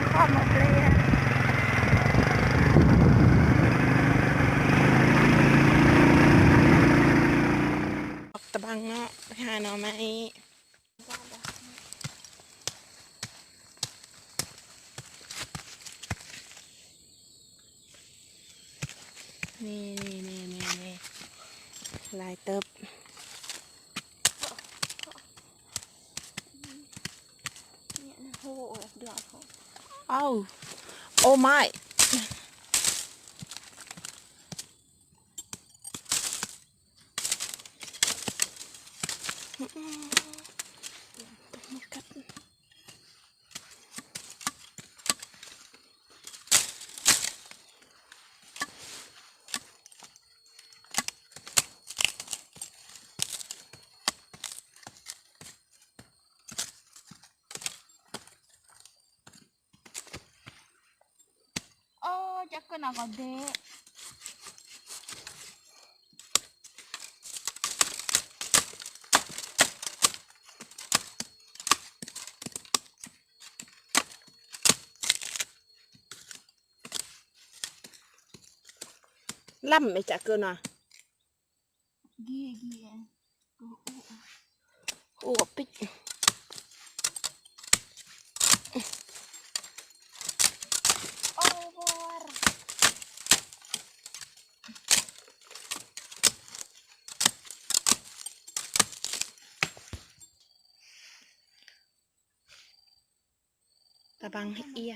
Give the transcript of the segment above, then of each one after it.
างข้อหมดเลยอะตะบังเนาะไปหาหน่อไม้นี่ลายเติบเนี่ยนะโอ้โหเดือดเขา เอ้าโอ้ไม่โอ้จักก็น่าก็เดะล่ำไม่จักเกินอ่ะเกี้ยโอ้ปิ๊กโอ้บอร์ตะบังให้เอีย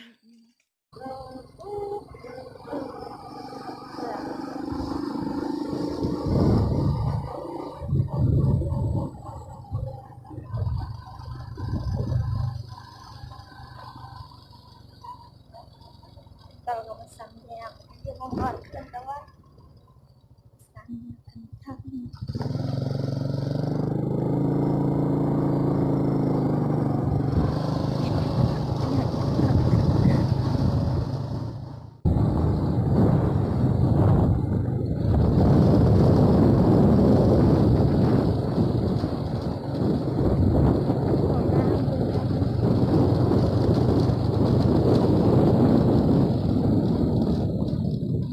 เราก็มาสั่งแยกเดี๋ยวมันก่อนขึ้นแต่ว่าสั่งทัก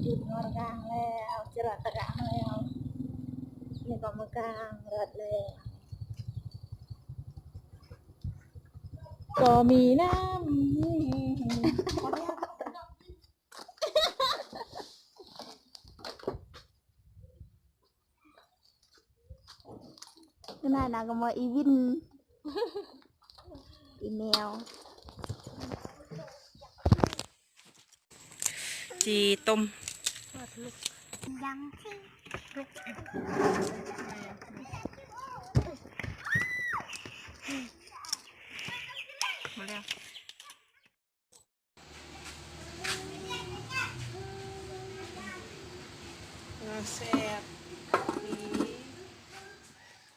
หยุดนอนกลางแล้วจรัสตะกางแล้วนี่ก็มากลางรัดเลยก็มีน้น่าก็มาอีวินอีแมวำจีต้มยังที่มาแล้วเซ่